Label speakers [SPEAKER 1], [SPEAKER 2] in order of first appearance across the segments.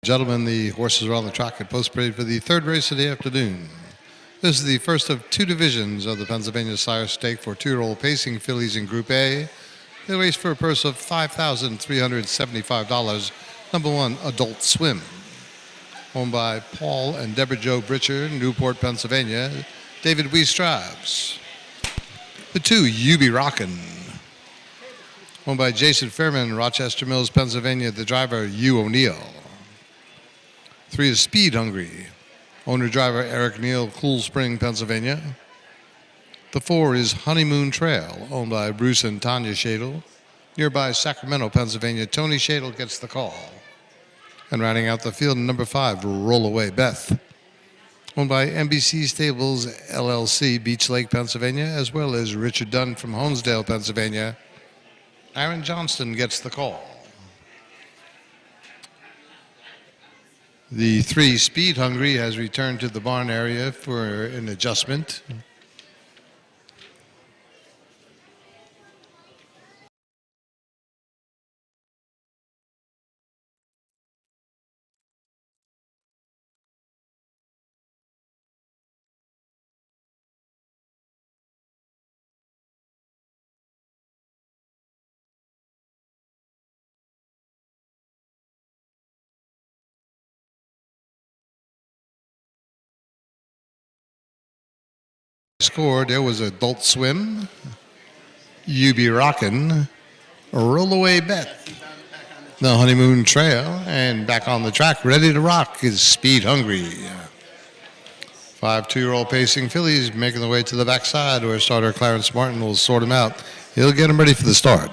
[SPEAKER 1] Gentlemen, the horses are on the track at Post Parade for the third race of the afternoon. This is the first of two divisions of the Pennsylvania Sire Stake for two-year-old pacing fillies in Group A. They race for a purse of $5,375. Number 1, Adult Swim, owned by Paul and Deborah Jo Britcher, Newport, Pennsylvania. David Weiss drives. The 2, You Be Rockin', owned by Jason Fairman, Rochester Mills, Pennsylvania. The driver, Hugh O'Neill. 3 is Speed Hungry, owner-driver Eric Neal, Cool Spring, Pennsylvania. The 4 is Honeymoon Trail, owned by Bruce and Tanya Shadle. Nearby Sacramento, Pennsylvania, Tony Shadle gets the call. And rounding out the field, number 5, Rollaway Beth, owned by NBC Stables LLC, Beach Lake, Pennsylvania, as well as Richard Dunn from Honesdale, Pennsylvania. Aaron Johnston gets the call. The 3, Speed Hungry, has returned to the barn area for an adjustment. Score, there was Adult Swim, You Be Rockin', Rollaway Bet, the Honeymoon Trail, and back on the track, ready to rock, is Speed Hungry. 5 two-year-old pacing fillies making their way to the backside where starter Clarence Martin will sort them out. He'll get them ready for the start.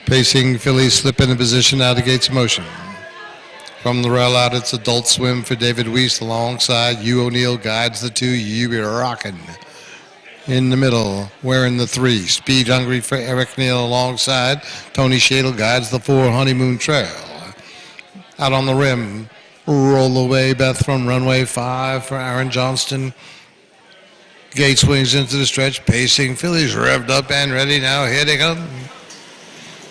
[SPEAKER 1] Pacing fillies slip into position out of gates motion. From the rail out, it's Adult Swim for David Weiss. Alongside, Hugh O'Neill guides the 2, You Be Rockin'. In the middle, wearing the 3, Speed Hungry for Eric Neal. Alongside, Tony Shadle guides the 4, Honeymoon Trail. Out on the rim, Rollaway Beth from runway 5 for Aaron Johnston. Gate swings into the stretch. Pacing fillies revved up and ready now. Here they come.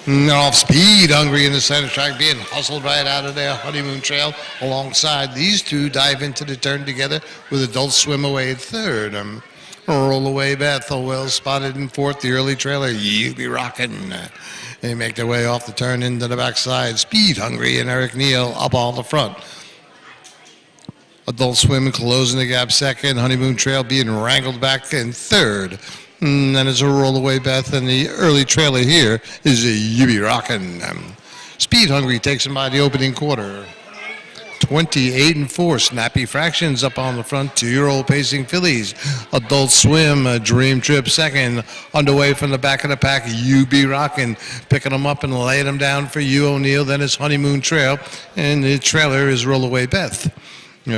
[SPEAKER 1] Off Speed Hungry in the center track, being hustled right out of there. Honeymoon Trail alongside. These 2 dive into the turn together with Adult Swim away at 3rd. Rollaway Beth, well spotted in 4th. The early trailer, You Be Rockin'. They make their way off the turn into the backside. Speed Hungry and Eric Neal up on the front. Adult Swim closing the gap 2nd. Honeymoon Trail being wrangled back in 3rd. And then it's a Rollaway Beth, and the early trailer here is a You Be Rockin'. Speed Hungry takes him by the opening quarter. 28-4, Snappy Fractions up on the front. 2-year-old pacing fillies. Adult Swim, a Dream Trip 2nd. Underway from the back of the pack, You Be Rockin'. Picking them up and laying them down for Hugh O'Neill. Then it's Honeymoon Trail, and the trailer is Rollaway Beth.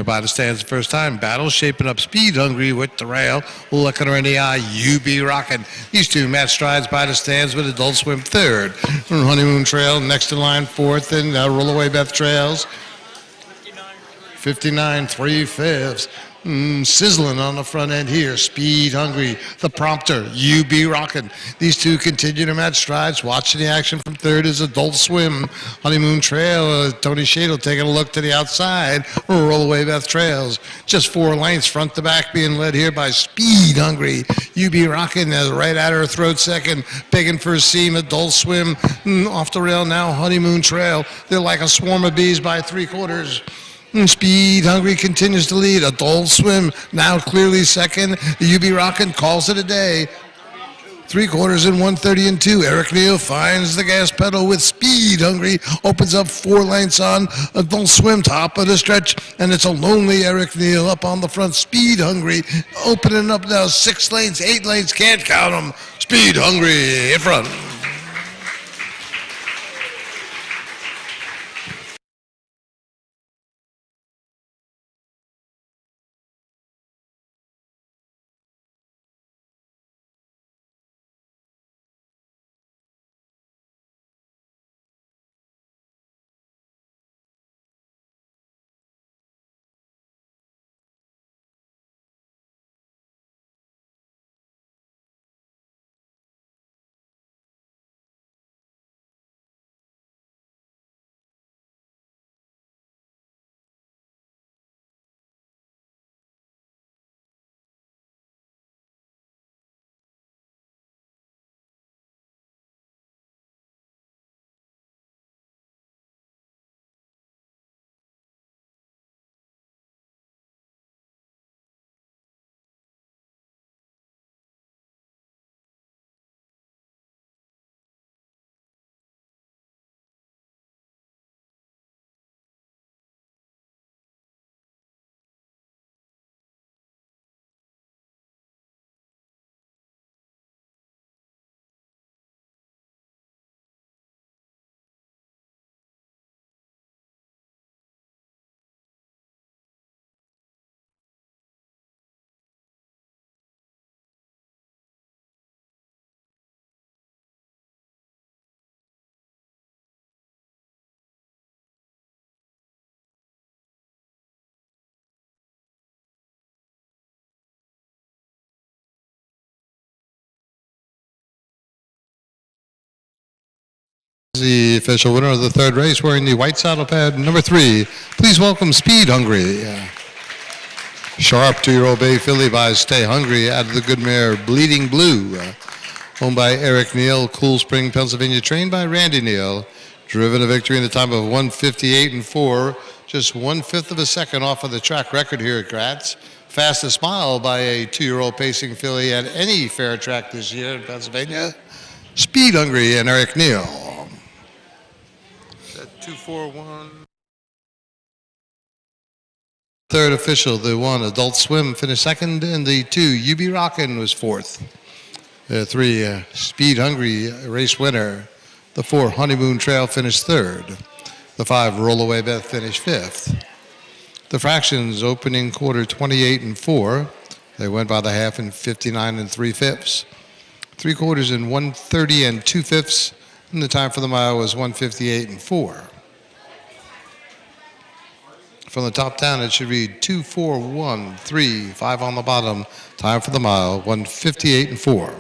[SPEAKER 1] By the stands the first time. Battle shaping up. Speed Hungry with the rail. Looking her in the eye. You Be Rockin'. These 2 match strides by the stands with Adult Swim 3rd. Honeymoon Trail next in line 4th. And Rollaway Beth trails. 59 3/5. Sizzling on the front end here. Speed Hungry, the prompter, You Be Rockin'. These 2 continue to match strides. Watching the action from 3rd is Adult Swim. Honeymoon Trail, Tony Shadle taking a look to the outside. Rollaway Beth trails. Just 4 lengths front to back, being led here by Speed Hungry. You Be Rockin', right at her throat 2nd. Begging for a seam. Adult Swim off the rail now. Honeymoon Trail. They're like a swarm of bees by 3/4. Speed Hungry continues to lead. Adult Swim now clearly 2nd. You Be Rockin' calls it a day. 3 quarters in 130 and 2. Eric Neal finds the gas pedal with Speed Hungry. Opens up 4 lengths on Adult Swim, top of the stretch. And it's a lonely Eric Neal up on the front. Speed Hungry opening up now 6 lanes, 8 lanes. Can't count them. Speed Hungry in front. The official winner of the third race wearing the white saddle pad, number 3. Please welcome Speed Hungry. Sharp 2-year-old bay filly by Stay Hungry out of the good mare Bleeding Blue. Owned by Eric Neal, Cool Spring, Pennsylvania, trained by Randy Neal. Driven a victory in the time of 1:58 and 4, just 1/5 of a second off of the track record here at Gratz. Fastest mile by a 2-year-old pacing filly at any fair track this year in Pennsylvania. Speed Hungry and Eric Neal. 241. Third official, the 1 Adult Swim finished second, and the 2 You Be Rockin' was fourth. The 3 Speed Hungry race winner. The 4 Honeymoon Trail finished third. The 5 Rollaway Beth finished fifth. The fractions opening quarter 28 and 4. They went by the half in 59 and 3/5. 3 quarters in 130 and 2/5. And the time for the mile was 1:58 and 4. From the top down, it should read 2:41.3, 5 on the bottom. Time for the mile, 1:58 and 4.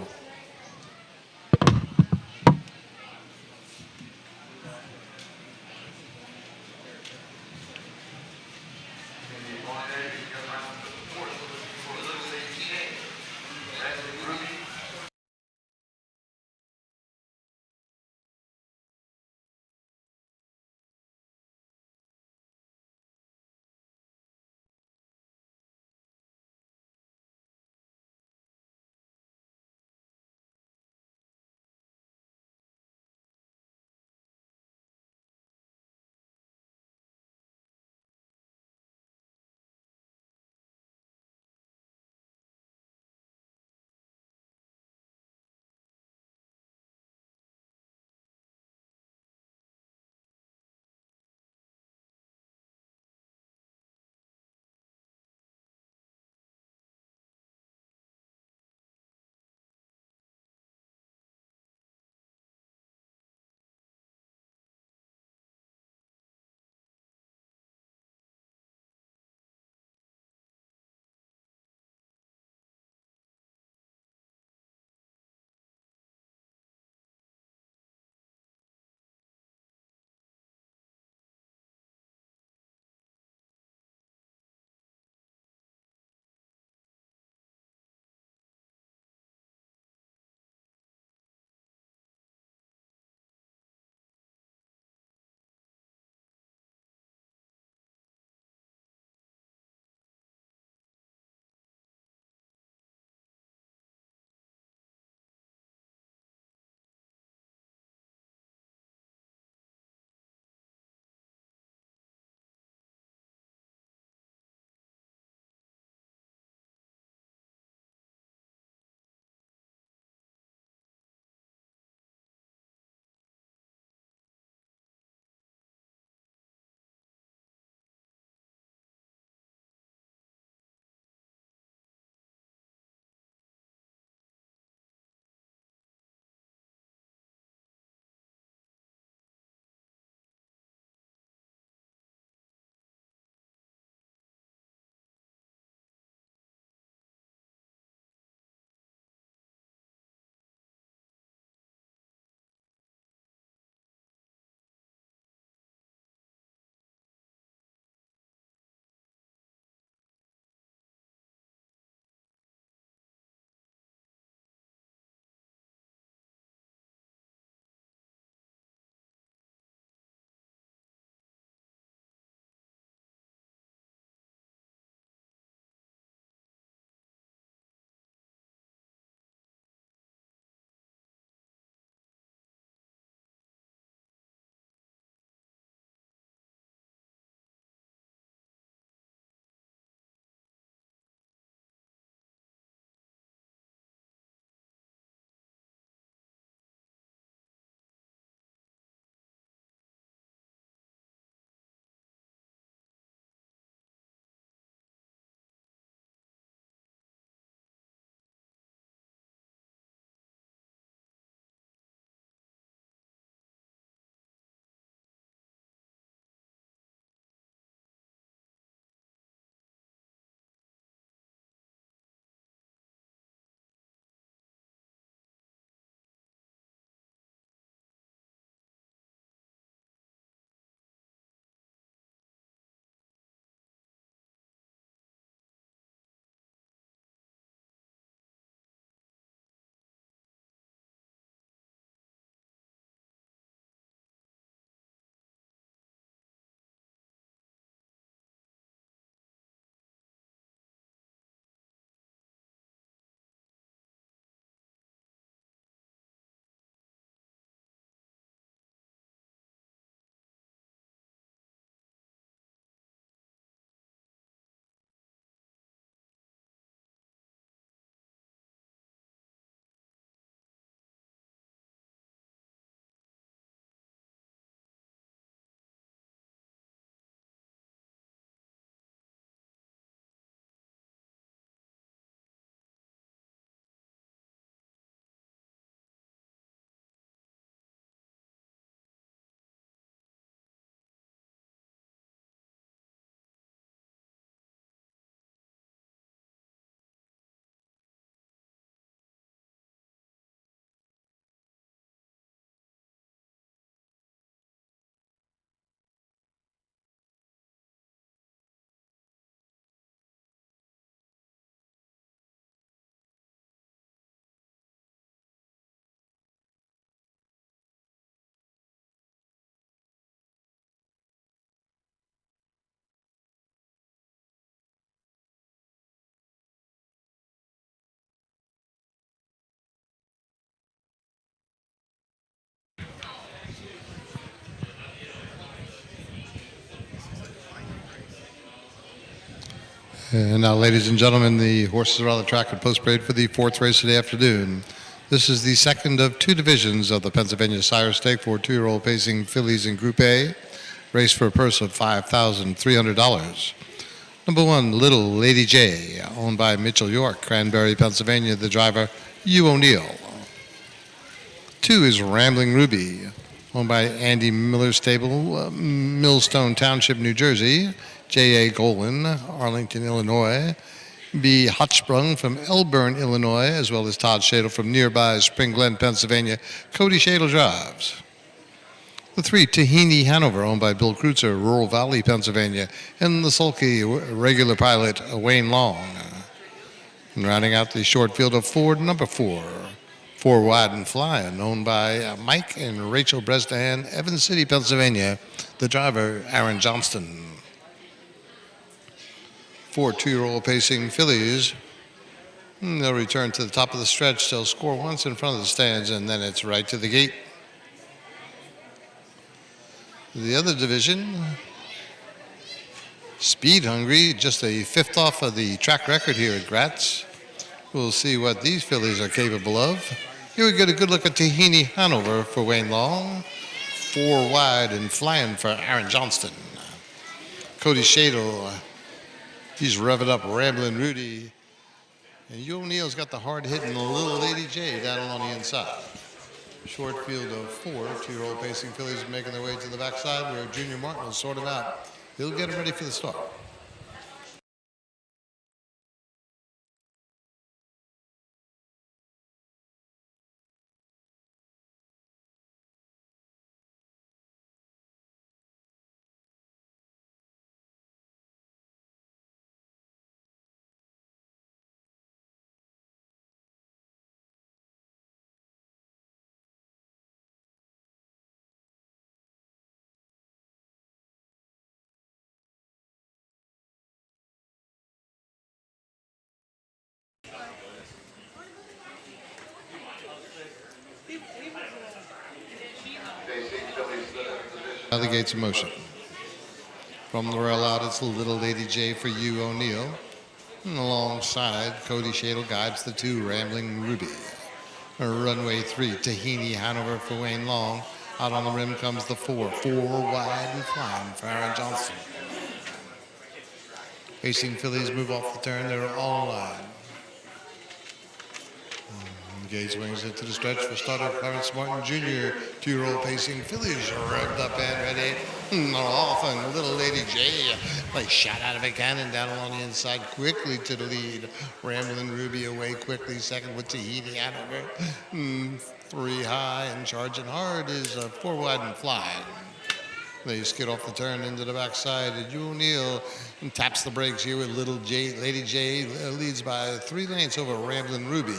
[SPEAKER 1] And now, ladies and gentlemen, the horses are on the track and post parade for the fourth race of the afternoon. This is the second of two divisions of the Pennsylvania Sire Stake for two-year-old pacing fillies in Group A. Race for a purse of $5,300. Number 1, Little Lady J, owned by Mitchell York, Cranberry, Pennsylvania. The driver, Hugh O'Neill. 2 is Rambling Ruby, owned by Andy Miller Stable, Millstone Township, New Jersey. J.A. Golan, Arlington, Illinois. B. Hotsprung from Elburn, Illinois, as well as Todd Shadle from nearby Spring Glen, Pennsylvania. Cody Shadle drives. The 3, Tahini Hanover, owned by Bill Kreutzer, Rural Valley, Pennsylvania. And the sulky regular pilot, Wayne Long. And rounding out the short field of 4, number 4, 4 Wide and Flying, owned by Mike and Rachel Bresnahan, Evans City, Pennsylvania. The driver, Aaron Johnston. 4 two-year-old pacing fillies. They'll return to the top of the stretch. They'll score once in front of the stands, and then it's right to the gate. The other division, Speed Hungry, just a 5th off of the track record here at Gratz. We'll see what these fillies are capable of. Here we get a good look at Tahini Hanover for Wayne Long. 4 Wide and Flying for Aaron Johnston. Cody Shadle, he's revving up Ramblin' Rudy. And Hugh O'Neill's got the hard-hitting Little Lady J down along the inside. Short field of 4 two-year-old pacing fillies making their way to the backside where Junior Martin will sort them out. He'll get them ready for the start. Out of the gates in motion. From the rail out, it's Little Lady J for Hugh O'Neill. And alongside, Cody Shadle guides the 2, Rambling Ruby. Runway 3, Tahini Hanover for Wayne Long. Out on the rim comes the 4, 4 Wide and Flying for Aaron Johnston. Pacing fillies move off the turn. They're all line. Gates wings into the stretch for starter Clarence Martin Jr. Two-year-old pacing fillies revved up and ready. Off and Little Lady J, like shot out of a cannon down along the inside, quickly to the lead. Rambling Ruby away quickly, second with Tahiti Hanover. 3 high and charging hard is 4 Wide and Flying. They skid off the turn into the backside. Hugh O'Neill taps the brakes here with Lady J leads by 3 lengths over Rambling Ruby.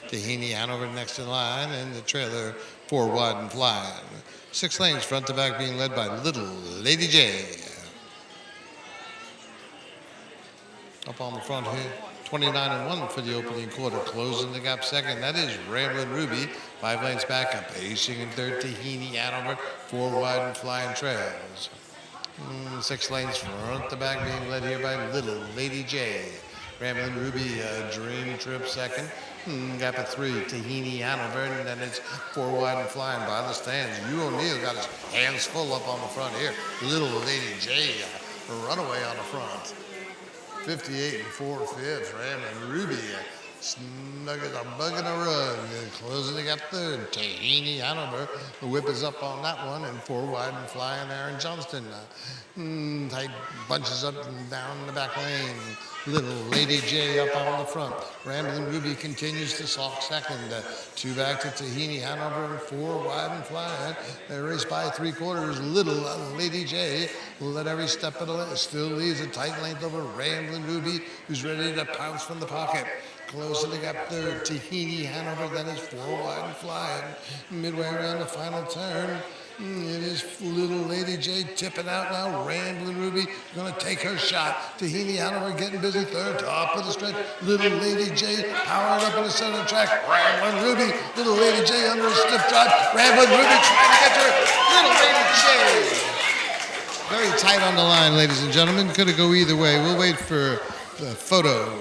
[SPEAKER 1] Tahini Hanover next in line, and the trailer 4 Wide and Flying. 6 lanes front to back being led by Little Lady J. Up on the front here, 29-1 for the opening quarter. Closing the gap second, that is Rambling Ruby. 5 lanes back up, pacing in third, Tahini Hanover. 4 Wide and Flying trails. 6 lanes front to back being led here by Little Lady J. Rambling Ruby, Dream Trip second. Gap at 3, Tahini Hanover, and then it's 4 Wide and Flying by the stands. Hugh O'Neill got his hands full up on the front here. Little Lady J, runaway on the front. 58 4/5, Rambling Ruby, snug as a bug in a rug. Closing the gap third, Tahini Hanover. The whip is up on that one, and 4 Wide and Flying, Aaron Johnston. Tight bunches up and down the back lane. Little Lady J up on the front. Rambling Ruby continues to sulk second. 2 back to Tahini Hanover and 4 Wide and Flying. They race by 3/4. Little Lady J led every step of the way. Still leads a tight length over Rambling Ruby, who's ready to pounce from the pocket. Closing the gap third, Tahini Hanover, then is 4 Wide and Flying. Midway around the final turn, it is Little Lady J tipping out now. Rambling Ruby going to take her shot. Tahini Hanover getting busy third, top of the stretch. Little Lady J powering up in the center track. Rambling Ruby, Little Lady J under a stiff drive. Rambling Ruby trying to get to her. Little Lady J. Very tight on the line, ladies and gentlemen. Could it go either way? We'll wait for the photo.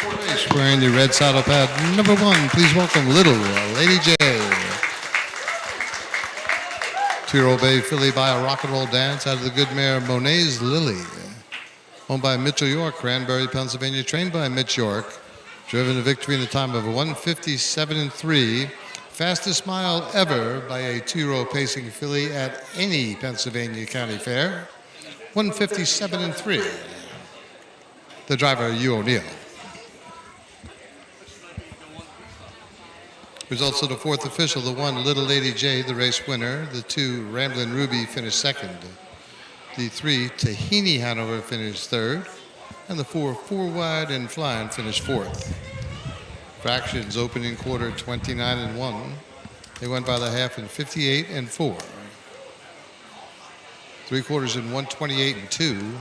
[SPEAKER 1] Race wearing the red saddle pad number 1. Please welcome Little Lady J. 2-year-old bay filly by a rock and roll dance out of the good mare Monet's Lily. Owned by Mitchell York, Cranberry, Pennsylvania, trained by Mitch York. Driven to victory in the time of 1:57.3. Fastest mile ever by a 2-year-old pacing filly at any Pennsylvania County Fair. 1:57.3. The driver, Hugh O'Neill. Results of the 4th official: the 1, Little Lady J, the race winner. The 2, Ramblin' Ruby, finished 2nd. The 3, Tahini Hanover, finished 3rd. And the 4, 4 Wide and Flying, finished 4th. Fractions opening quarter 29-1. They went by the half in 58-4. 3 quarters in 128-2.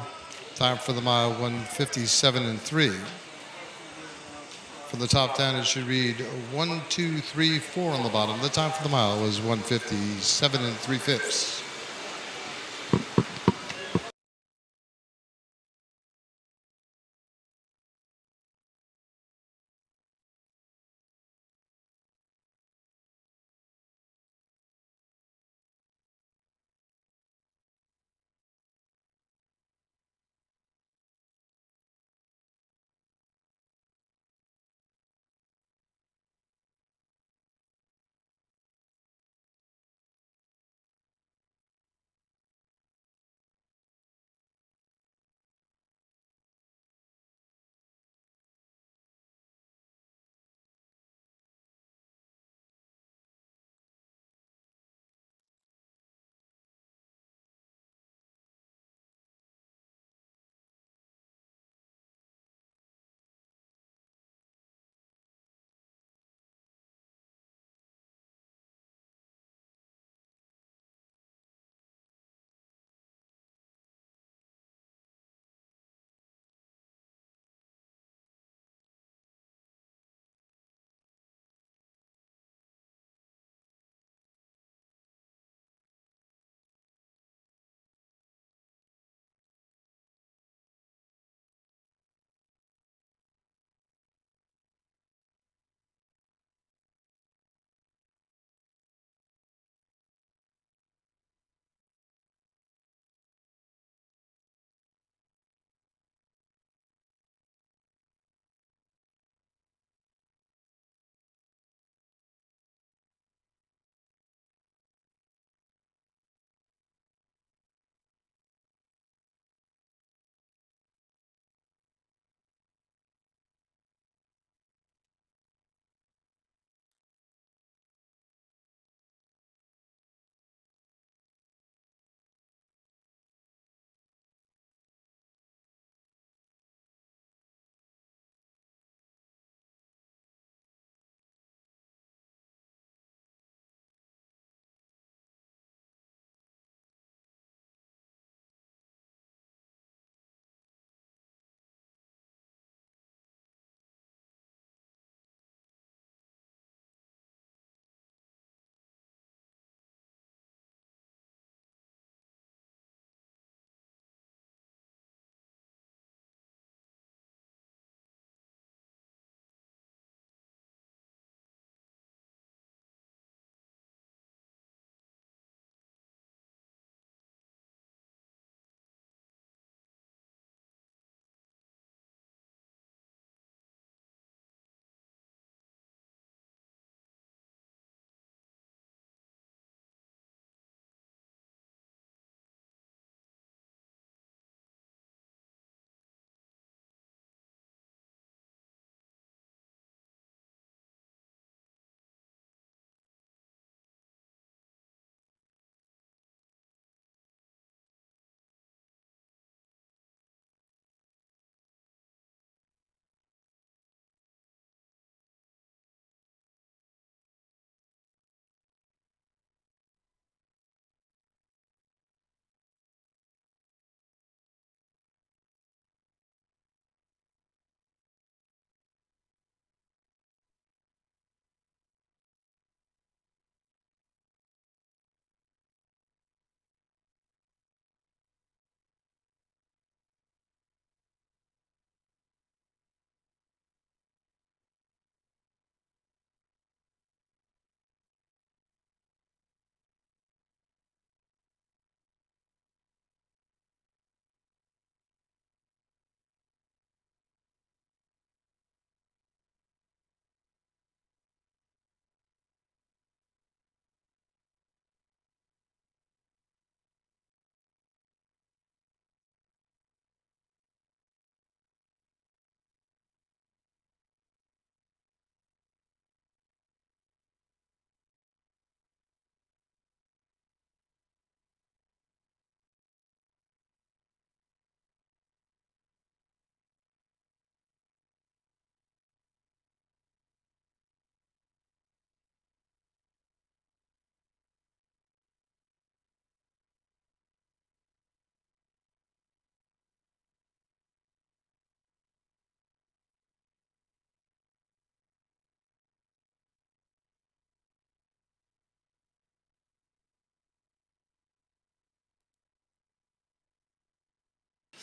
[SPEAKER 1] Time for the mile 1:57.3. From the top down, it should read 1, 2, 3, 4 on the bottom. The time for the mile was 1:57 3/5.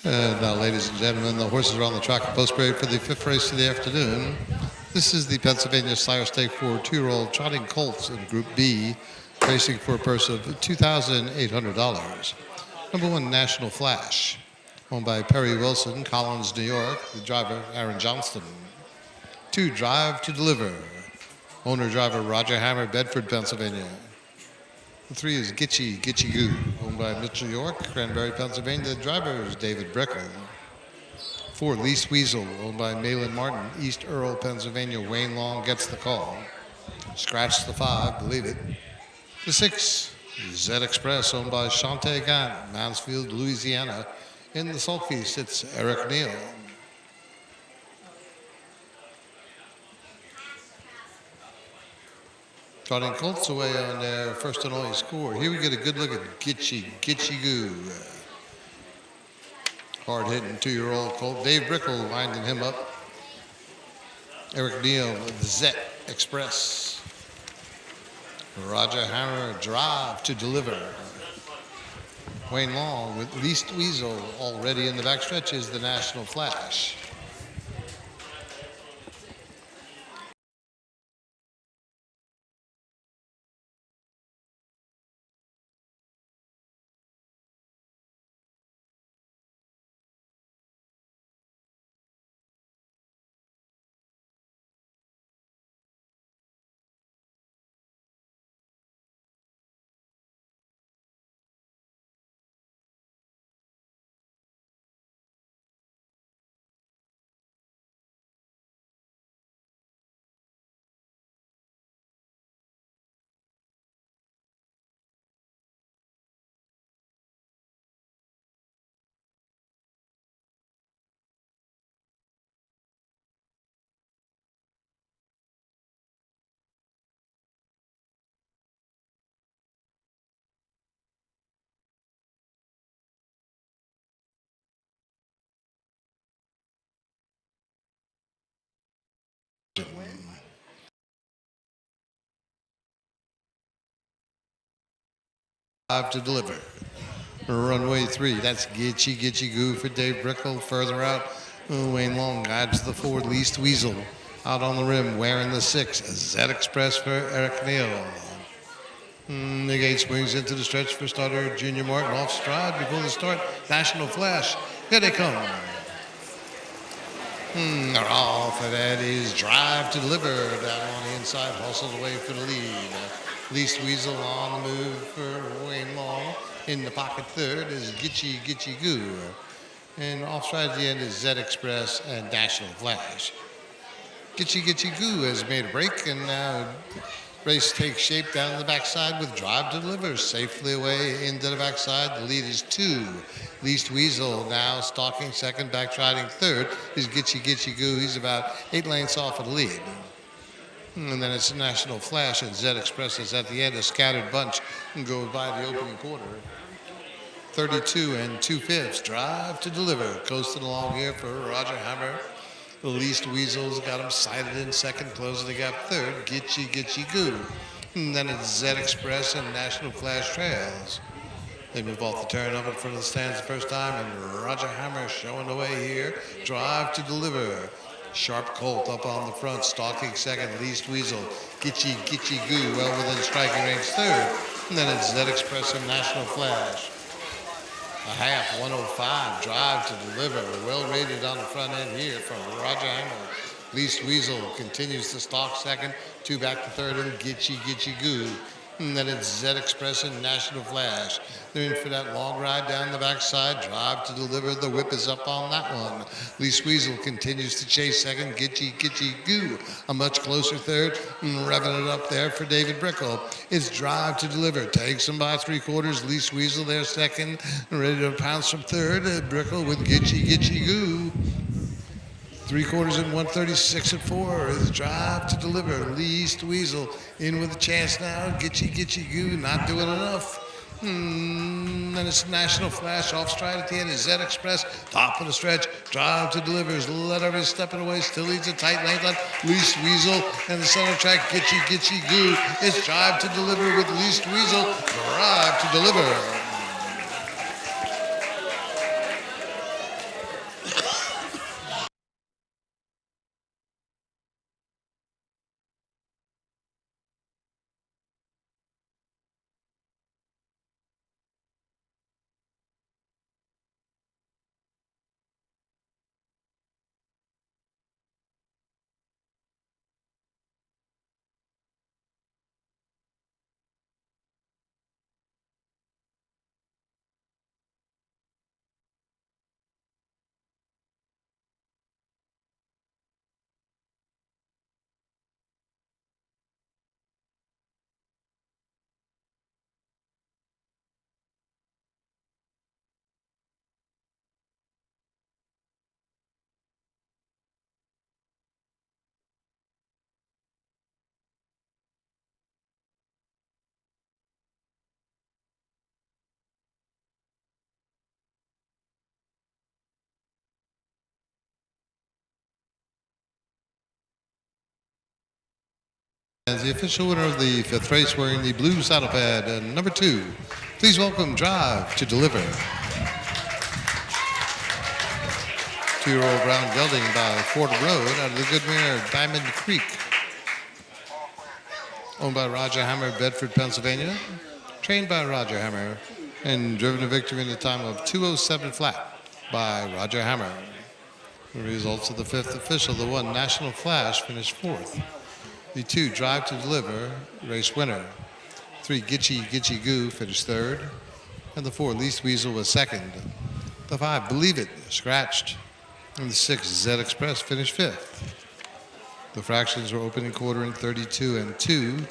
[SPEAKER 1] Now, ladies and gentlemen, the horses are on the track of post parade for the fifth race of the afternoon. This is the Pennsylvania Sire Stake for 2-year-old trotting colts in Group B, racing for a purse of $2,800. Number 1, National Flash, owned by Perry Wilson, Collins, New York. The driver, Aaron Johnston. 2, Drive to Deliver, owner-driver Roger Hammer, Bedford, Pennsylvania. 3 is Gitchy Goo, owned by Mitchell York, Cranberry, Pennsylvania. The driver is David Brickle. 4, Least Weasel, owned by Malin Martin, East Earl, Pennsylvania. Wayne Long gets the call. Scratch the 5, believe it. The 6, Z Express, owned by Shante Gant, Mansfield, Louisiana. In the sulky sits Eric Neal. Trotting Colts away on their first and only score. Here we get a good look at Gitchy Goo. Hard-hitting 2-year-old colt. Dave Brickle winding him up. Eric Neal with Zet Express. Roger Hammer, Drive to Deliver. Wayne Long with Least Weasel already in the backstretch is the National Flash. Drive to Deliver. Runway 3, that's Gitchy Goo for Dave Brickle. Further out, Wayne Long guides the 4, Least Weasel. Out on the rim, wearing the 6, Z Express for Eric Neal. The gate swings into the stretch for starter Junior Martin. Off stride before the start, National Flash. Here they come. They're off, and that is Drive to Deliver. Down on the inside, hustles away for the lead. Least Weasel on the move for Wayne Long. In the pocket third is Gitchy Goo. And off stride at the end is Z Express and National Flash. Gitchy Goo has made a break, and now race takes shape down the backside with Drive to Deliver safely away into the backside. The lead is 2. Least Weasel now stalking second, backstriding third is Gitchy Goo. He's about 8 lengths off of the lead. And then it's National Flash, and Z Express is at the end, a scattered bunch, and go by the opening quarter. 32 and 2/5. Drive to Deliver. Coasting along here for Roger Hammer. The Least Weasel's got him sighted in second, closing the gap third. Gitchy Goo. And then it's Z Express and National Flash trails. They move off the turn up in front of the stands the first time, and Roger Hammer showing the way here. Drive to Deliver. Sharp Colt up on the front, stalking second, Least Weasel. Gitchy Goo, well within striking range third. And then it's Z Express and National Flash. A half, 105, Drive to Deliver. Well rated on the front end here from Roger Hammer. Least Weasel continues to stalk second, 2 back to third, and Gitchy Goo. And then it's Z Express and National Flash. They're in for that long ride down the backside. Drive to Deliver. The whip is up on that one. Least Weasel continues to chase second. Gitchy Goo. A much closer third. Revving it up there for David Brickle. It's Drive to Deliver. Takes him by 3/4. Least Weasel there second. Ready to pounce from third. Brickle with Gitchy Goo. 3/4 and 136 at 4 is Drive to Deliver. Least Weasel in with a chance now. Gitchy Goo not doing enough. Then it's National Flash off stride at the end is Z Express. Top of the stretch. Drive to Deliver is let over stepping away. Still leads a tight length on Least Weasel. And the center track Gitchy Goo. It's Drive to Deliver with Least Weasel. Drive to Deliver. As the official winner of the fifth race wearing the blue saddle pad, number 2, please welcome Drive to Deliver. 2-year-old brown gelding by Fordham Road out of the good mare Diamond Creek. Owned by Roger Hammer, Bedford, Pennsylvania. Trained by Roger Hammer and driven to victory in the time of 2:07 flat by Roger Hammer. The results of the fifth official, the 1 National Flash finished 4th. The 2 Drive to Deliver, race winner. 3 Gitchy Gitchy Goo finished 3rd. And the 4 Least Weasel was 2nd. The 5 Believe It scratched. And the 6 Zed Express finished 5th. The fractions were opening quarter in 32 and 2.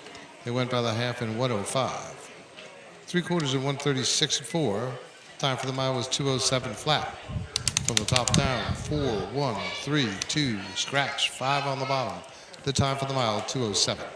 [SPEAKER 1] They went by the half in 105. 3/4 in 136 and 4. Time for the mile was 2:07 flat. From the top down, 4, 1, 3, 2, scratch, 5 on the bottom. The time for the mile, 2:07.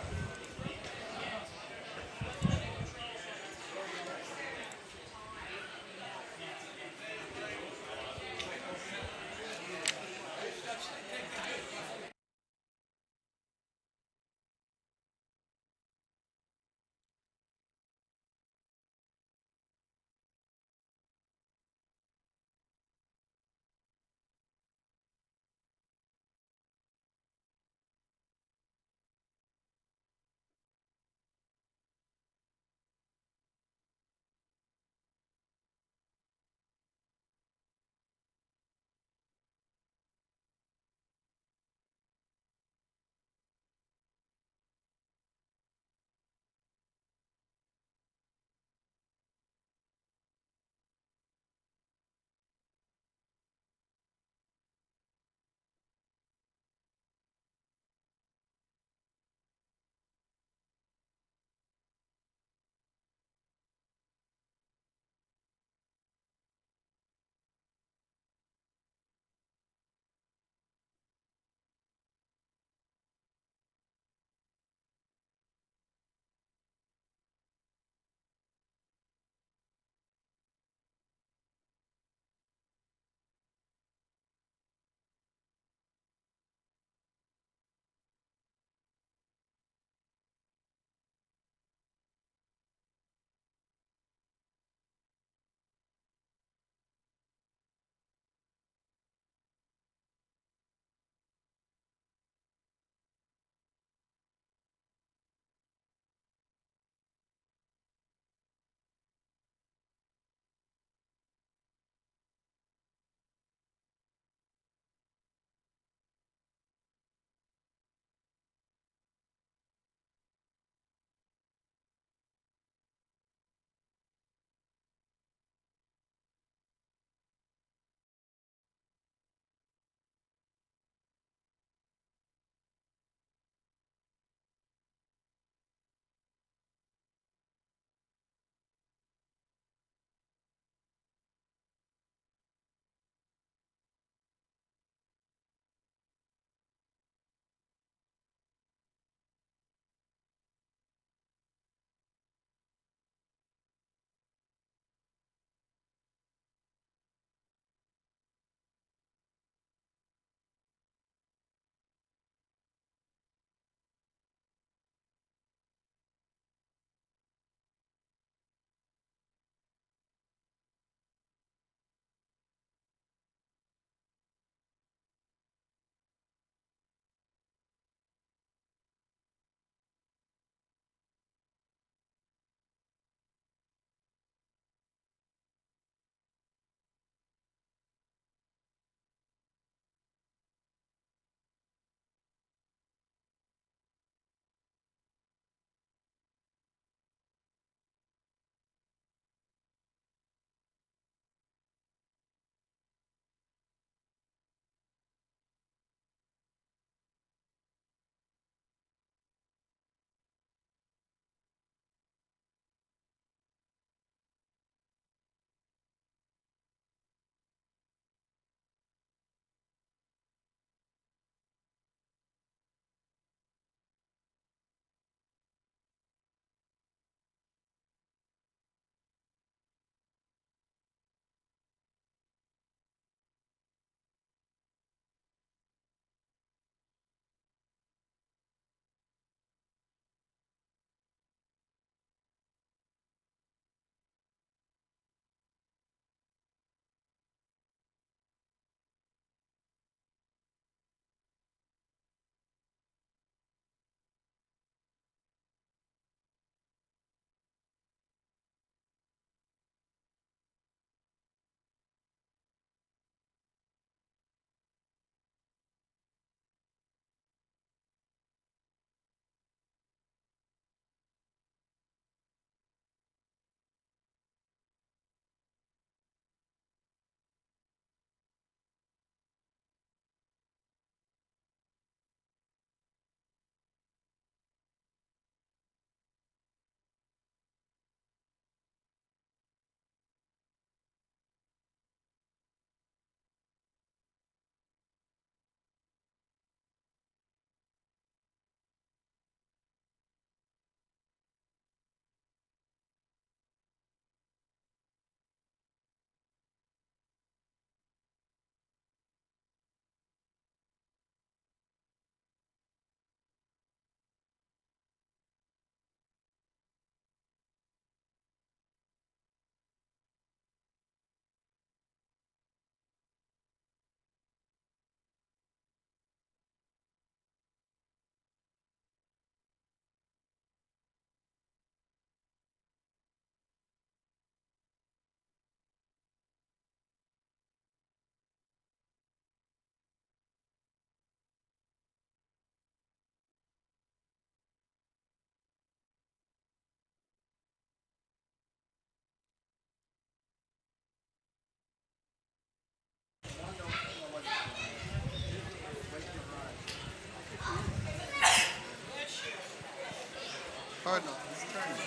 [SPEAKER 2] Cardinal, he's turning.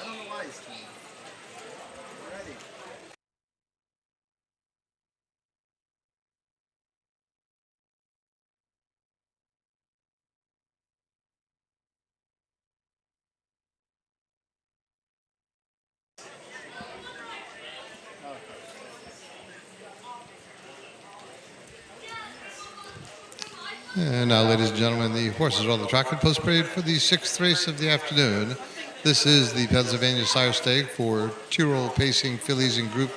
[SPEAKER 2] I don't know why he's turning. Ready.
[SPEAKER 1] And now, ladies and gentlemen, the horses are on the track and post parade for the sixth race of the afternoon. This is the Pennsylvania Sire Stake for two-year-old pacing fillies in Group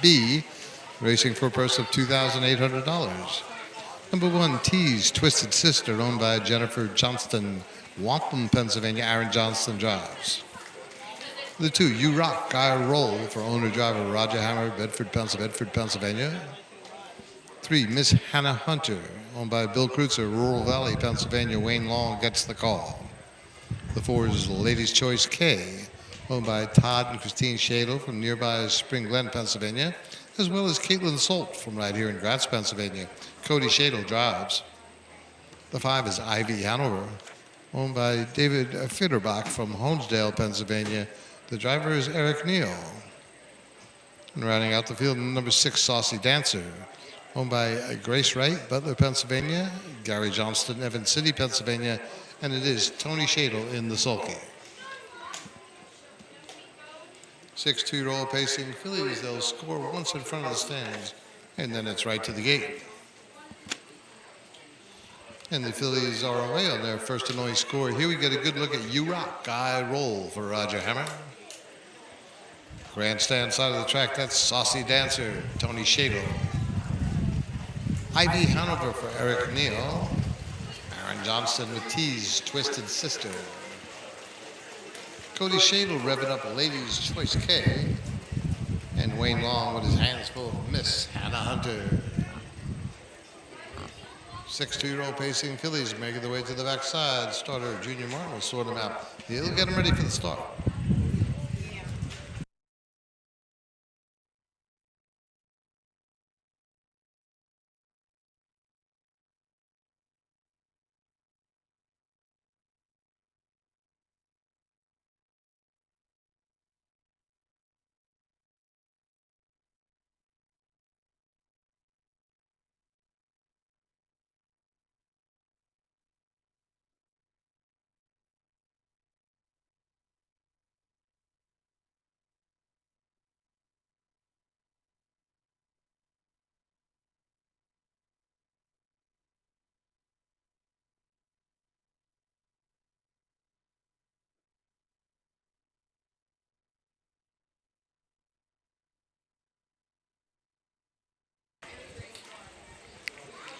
[SPEAKER 1] B, racing for a purse of $2,800. Number 1, T's Twisted Sister, owned by Jennifer Johnston, Wampum, Pennsylvania. Aaron Johnston drives. The 2, You Rock, I Roll, for owner-driver Roger Hammer, Bedford, Pennsylvania. 3, Miss Hannah Hunter, owned by Bill Kreutzer, Rural Valley, Pennsylvania. Wayne Long gets the call. The 4 is Ladies' Choice K, owned by Todd and Christine Shadle from nearby Spring Glen, Pennsylvania, as well as Caitlin Solt from right here in Gratz, Pennsylvania. Cody Shadle drives. The 5 is Ivy Hanover, owned by David Fitterbach from Honesdale, Pennsylvania. The driver is Eric Neal. And rounding out the field, number 6, Saucy Dancer, owned by Grace Wright, Butler, Pennsylvania, Gary Johnston, Evans City, Pennsylvania, and it is Tony Shadle in the sulky. 6 two-year-old pacing fillies. They'll score once in front of the stands, and then it's right to the gate. And the fillies are away on their first and only score. Here we get a good look at You Rock, I Roll for Roger Hammer. Grandstand side of the track, that's Saucy Dancer, Tony Shadle. Ivy Hanover for Eric Neal. Aaron Johnston with T's Twisted Sister. Cody Shadle revving up Ladies' Choice K. And Wayne Long with his hands full of Miss Hannah Hunter. 6 two-year-old pacing fillies making their way to the backside. Starter Junior Martin will sort them out. He'll get them ready for the start.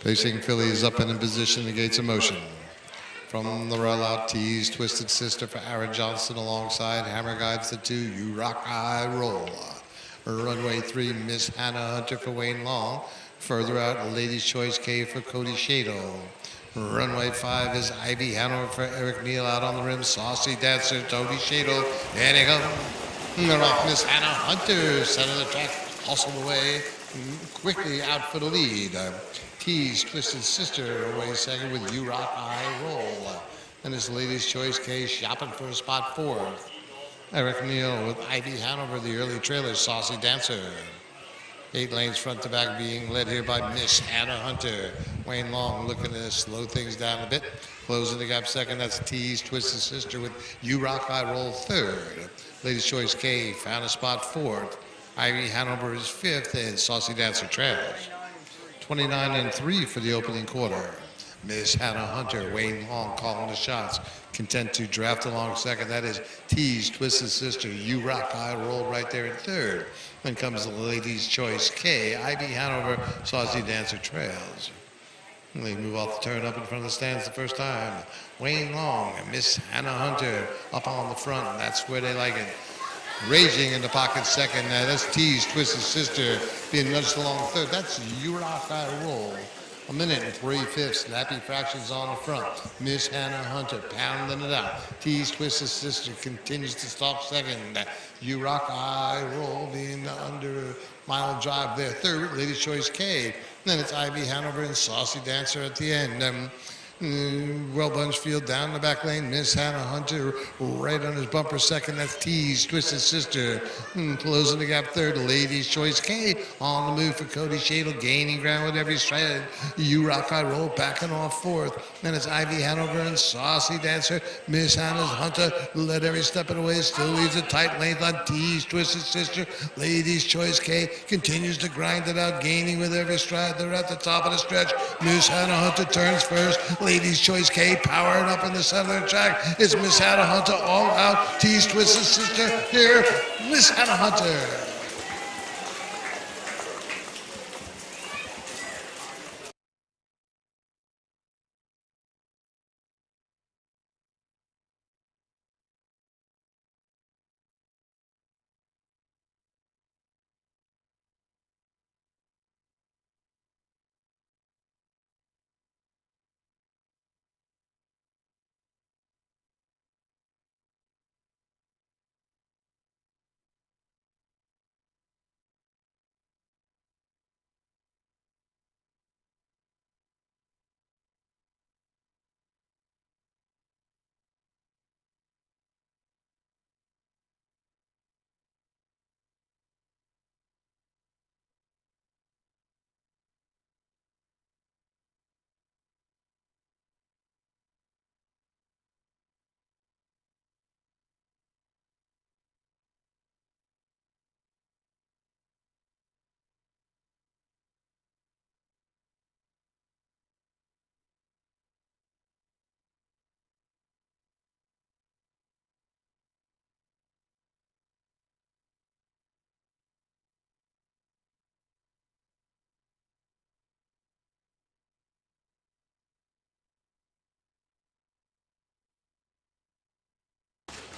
[SPEAKER 1] Pacing fillies up and in position, the gates of motion. From the rail out, T's Twisted Sister for Aaron Johnston alongside. Hammer guides the 2, You Rock, I Roll. Runway 3, Miss Hannah Hunter for Wayne Long. Further out, Ladies' Choice K for Cody Shadle. Runway 5 is Ivy Hanover for Eric Neal. Out on the rim, Saucy Dancer, Tony Shadle. And they go. They're off Miss Hannah Hunter, center of the track, hustled away, quickly out for the lead. T's Twisted Sister away second with You Rock, I Roll. And his Ladies' Choice K shopping for a spot 4th. Eric Neal with Ivy Hanover, the early trailer, Saucy Dancer. 8 lanes front to back being led here by Miss Hannah Hunter. Wayne Long looking to slow things down a bit. Closing the gap second, that's T's Twisted Sister with You Rock, I Roll 3rd. Ladies' Choice K found a spot 4th. Ivy Hanover is 5th, and Saucy Dancer trails. 29-3 for the opening quarter. Miss Hannah Hunter, Wayne Long calling the shots. Content to draft along second. That is T's Twisted Sister, You Rock, I Roll right there in 3rd. Then comes the Ladies' Choice K. Ivy Hanover, Saucy Dancer trails. And they move off the turn up in front of the stands the first time. Wayne Long and Miss Hannah Hunter up on the front. That's where they like it. Raging in the pocket second. That's T's Twisted Sister being nudged along 3rd. That's You Rock, I Roll. 1 minute and 3/5. Snappy fractions on the front. Miss Hannah Hunter pounding it out. T's Twisted Sister continues to stalk second. You Rock, I Roll being the under mile drive there. 3rd, Ladies' Choice K. Then it's Ivy Hanover and Saucy Dancer at the end. Well bunched field down the back lane. Miss Hannah Hunter right on his bumper second. That's T's Twisted Sister. Closing the gap third. Ladies Choice K on the move for Cody Shadle. Gaining ground with every stride. You Rock I Roll backing off fourth. Then it's Ivy Hanover and Saucy Dancer. Miss Hannah's Hunter led every step of the way. Still leaves a tight length on T's Twisted Sister. Ladies Choice K continues to grind it out. Gaining with every stride. They're at the top of the stretch. Miss Hannah Hunter turns first. Ladies Choice K powering up in the center of the track. It's Miss Hannah Hunter all out. T's Twisted Sister here. Miss Hannah Hunter.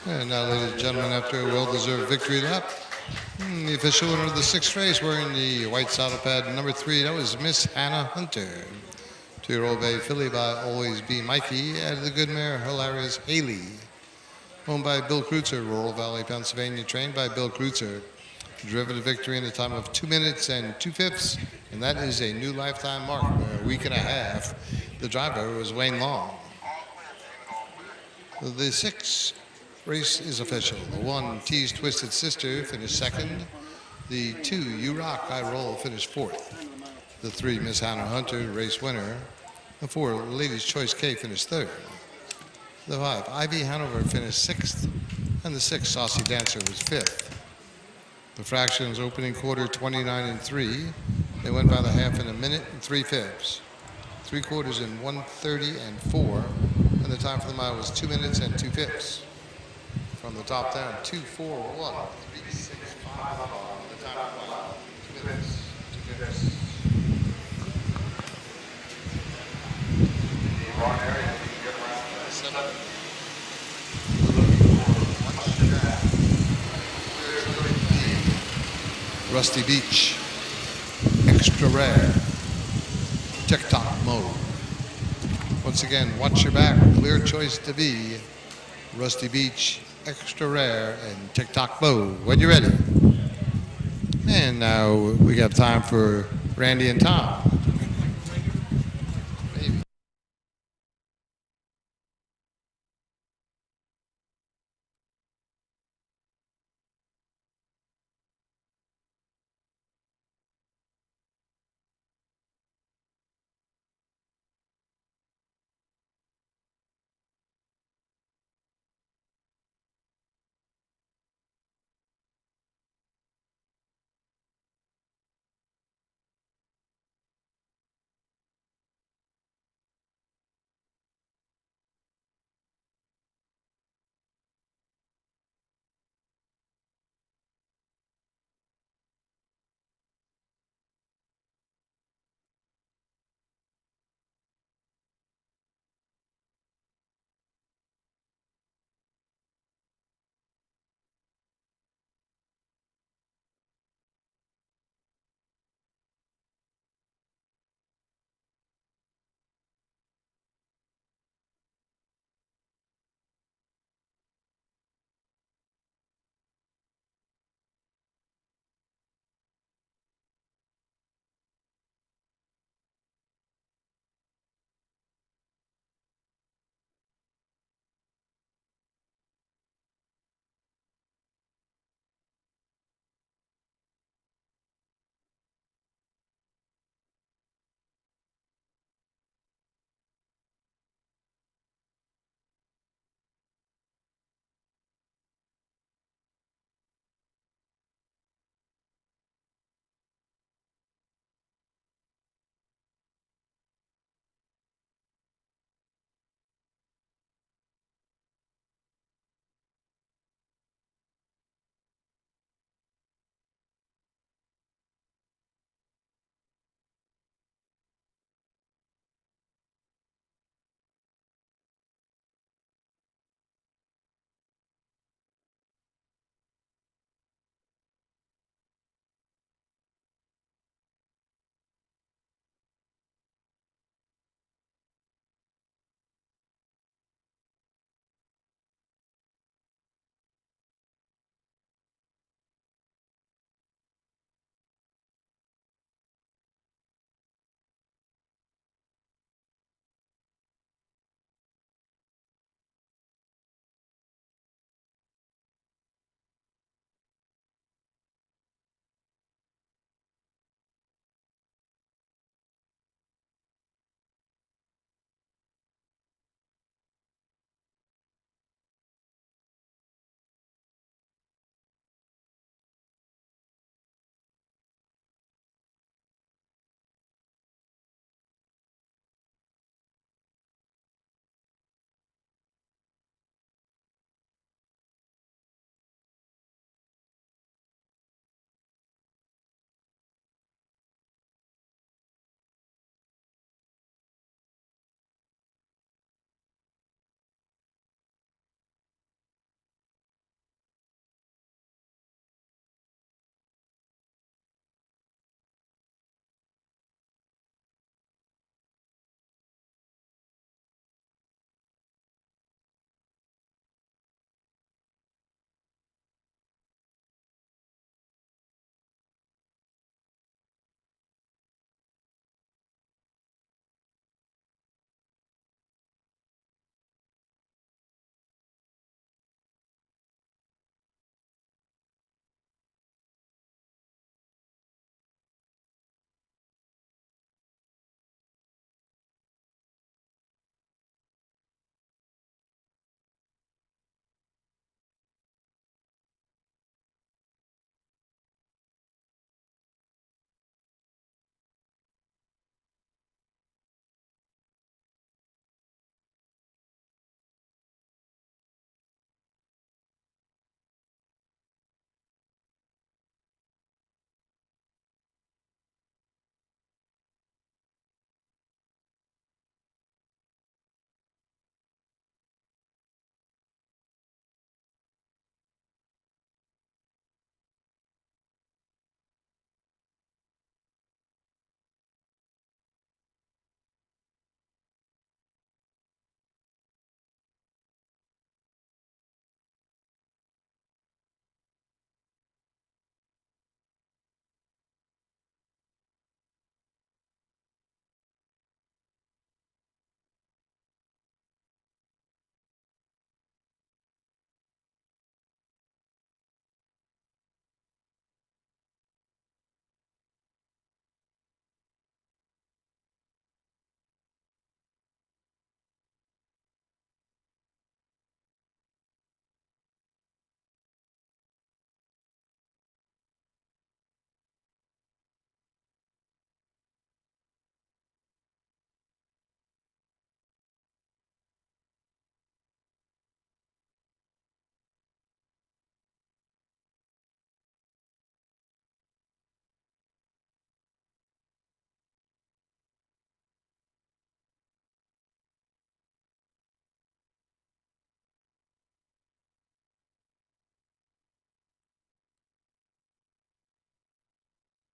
[SPEAKER 1] And now, ladies and gentlemen, after a well-deserved victory lap, the official winner of the sixth race wearing the white saddle pad number 3, that was Miss Hannah Hunter. 2-year-old bay filly by Always Be Mikey, added the good mare Hilarious Haley. Owned by Bill Kreutzer, Rural Valley, Pennsylvania, trained by Bill Kreutzer. Driven to victory in a time of 2 minutes and 2/5, and that is a new lifetime mark. A week and a half, the driver was Wayne Long. The sixth race is official. The 1, T's Twisted Sister, finished second. The 2, You Rock I Roll, finished fourth. The 3, Miss Hannah Hunter, race winner. The 4, Ladies Choice K, finished third. The 5, Ivy Hanover, finished sixth. And the 6, Saucy Dancer, was fifth. The fractions opening quarter 29 and 3. They went by the half in a minute and 3/5. 3 quarters in 1:30 and 4. And the time for the mile was 2 minutes and 2/5. From the top down, 2:41, 3:65. The time for the mile, 2 minutes, 2/5. Rusty Beach, extra rare, TikTok mode. Once again, watch your back, clear choice to be, Rusty Beach, extra rare, and TikTok mode. When you're ready. And now we got time for Randy and Tom.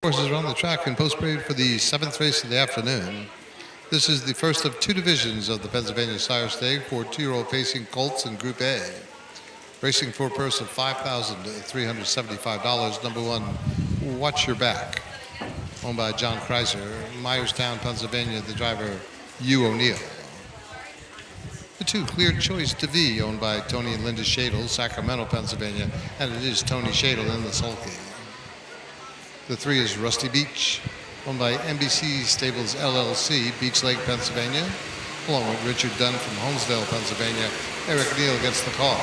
[SPEAKER 1] Horses are on the track in post parade for the 7th race of the afternoon. This is the first of 2 divisions of the Pennsylvania Sire Stake for 2-year-old pacing colts in Group A. Racing for a purse of $5,375. Number 1, Watch Your Back, owned by John Kreiser, Myerstown, Pennsylvania. The driver, Hugh O'Neill. The 2, Clear Choice to V, owned by Tony and Linda Shadle, Sacramento, Pennsylvania, and it is Tony Shadle in the sulky. The 3 is Rusty Beach, owned by NBC Stables LLC, Beach Lake, Pennsylvania, along with Richard Dunn from Holmesdale, Pennsylvania. Eric Neal gets the call.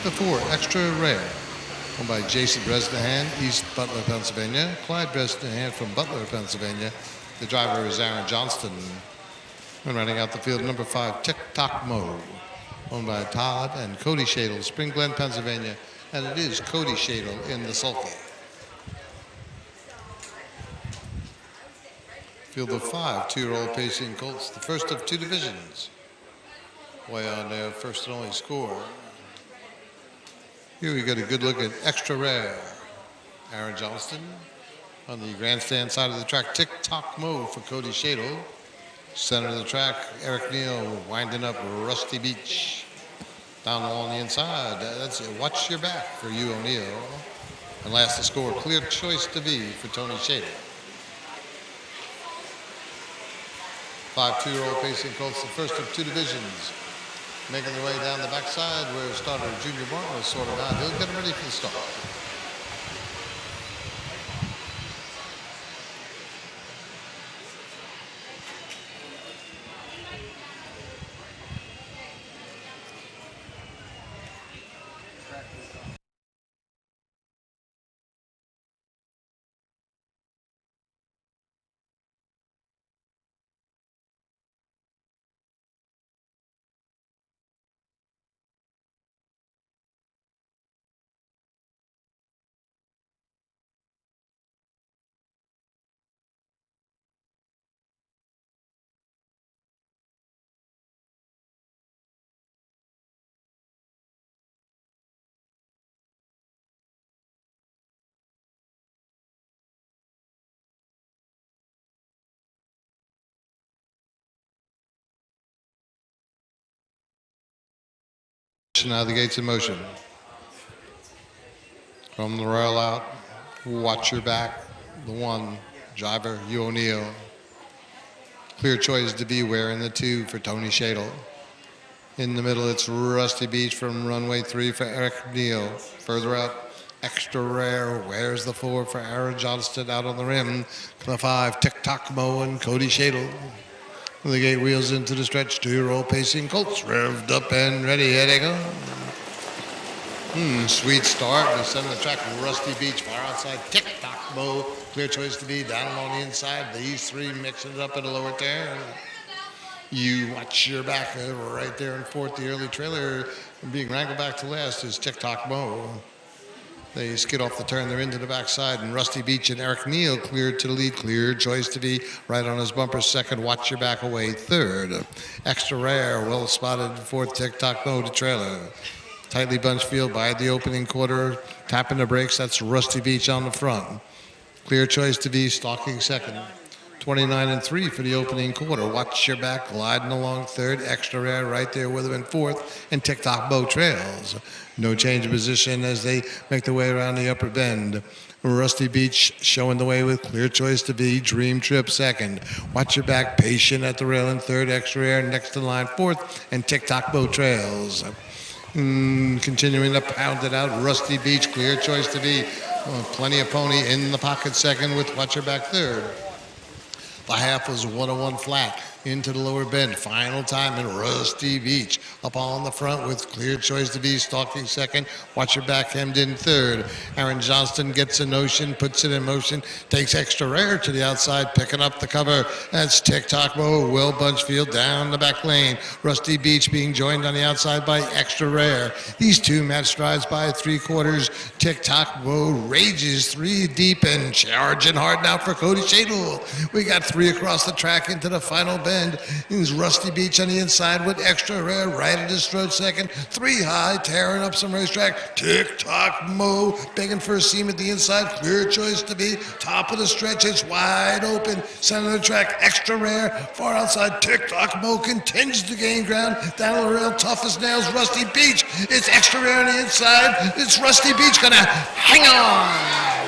[SPEAKER 1] The 4, Extra Rare, owned by Jason Bresnahan, East Butler, Pennsylvania, Clyde Bresnahan from Butler, Pennsylvania. The driver is Aaron Johnston. And running out the field, number 5, Tick Tock Mo, owned by Todd and Cody Shadle, Spring Glen, Pennsylvania, and it is Cody Shadle in the sulky. Field of 5 2-year-old pacing colts, the first of 2 divisions. Way on their first and only score. Here we get a good look at Extra Rare. Aaron Johnston on the grandstand side of the track. Tick Tock Mo for Cody Shadle. Center of the track, Eric Neal winding up Rusty Beach. Down along the inside, that's it. Watch Your Back for Hugh O'Neill. And last to score, Clear Choice to V for Tony Shadle. 5 2-year-old pacing colts, the first of 2 divisions. Making their way down the backside where starter Junior Martin was sort of out. He'll get ready for the start. Out of the gates in motion. From the rail out, Watch Your Back. The 1, driver Hugh O'Neill. Clear Choice to Beware in the 2 for Tony Shadle. In the middle, it's Rusty Beach from runway 3 for Eric Neal. Further out, Extra Rare. Where's the 4 for Aaron Johnston out on the rim? The 5, Tick Tock Mo and Cody Shadle. The gate wheels into the stretch. 2-year-old pacing colts revved up and ready. Here they go. Sweet start. The center of the track, Rusty Beach, far outside. Tick Tock Mo, Clear Choice to Be down along the inside. These 3 mixing it up at a lower turn. You Watch Your Back right there in 4th. The early trailer being wrangled back to last is Tick Tock Mo. They skid off the turn. They're into the backside, and Rusty Beach and Eric Neal cleared to the lead. Clear Choice to Be right on his bumper. 2nd, Watch Your Back away. 3rd, Extra Rare, well spotted. 4th, Tick Tock Mo to trailer. Tightly bunched field by the opening quarter. Tapping the brakes, that's Rusty Beach on the front. Clear Choice to Be stalking 2nd. 29 and 3 for the opening quarter. Watch Your Back gliding along 3rd. Extra Rare right there with him in 4th. And Tick Tock Mo trails. No change of position as they make their way around the upper bend. Rusty Beach showing the way with Clear Choice to Be. Dream Trip 2nd. Watch Your Back patient at the rail in 3rd. Extra Rare next in line 4th. And Tick Tock Mo trails. Continuing to pound it out. Rusty Beach, Clear Choice to Be. Plenty of pony in the pocket 2nd with Watch Your Back 3rd. The half was 101 flat into the lower bend. Final time in Rusty Beach. Up on the front with Clear Choice to Be stalking 2nd. Watch Your Back hemmed in 3rd. Aaron Johnston gets a notion, puts it in motion, takes Extra Rare to the outside, picking up the cover. That's Tick Tock Mo, well bunched field down the back lane. Rusty Beach being joined on the outside by Extra Rare. These 2 match strides by 3/4. Tick Tock Mo rages 3 deep and charging hard now for Cody Shadle. We got 3 across the track into the final bend. bend. Is Rusty Beach on the inside with Extra Rare right at his throat second. 3 high, tearing up some racetrack. Tick-tock, Mo, begging for a seam at the inside. Clear choice to be. Top of the stretch, it's wide open. Center of the track, Extra Rare. Far outside, Tick-tock, Mo continues to gain ground. Down the rail, tough as nails, Rusty Beach. It's Extra Rare on the inside. It's Rusty Beach gonna hang on.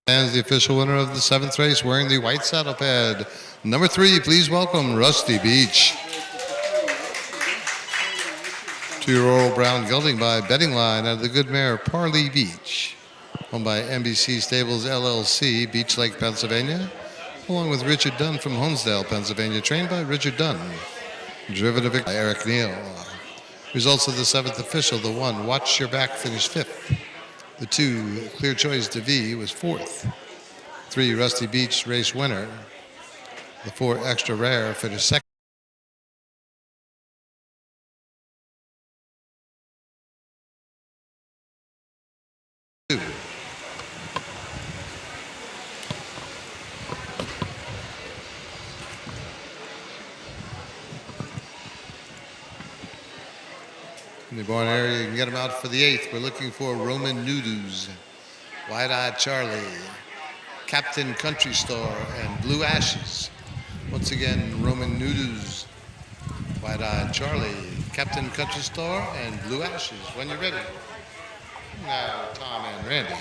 [SPEAKER 1] And the official winner of the 7th race wearing the white saddle pad. Number 3, please welcome Rusty Beach. 2-year-old brown gelding by betting line out of the good mare Parley Beach. Owned by NBC Stables LLC, Beach Lake, Pennsylvania. Along with Richard Dunn from Honesdale, Pennsylvania. Trained by Richard Dunn. Driven to victory by Eric Neal. Results of the 7th official. The 1, Watch Your Back, finished 5th. The 2, Clear Choice to V, was 4th. 3, Rusty Beach, race winner. The 4, Extra Rare, finished 2nd. In the barn area, you can get them out for the 8th. We're looking for Roman Noodles, Wide-Eyed Charlie, Captain Country Store, and Blue Ashes. Once again, Roman Noodles, Wide-Eyed Charlie, Captain Country Store, and Blue Ashes. When you're ready. Now, Tom and Randy.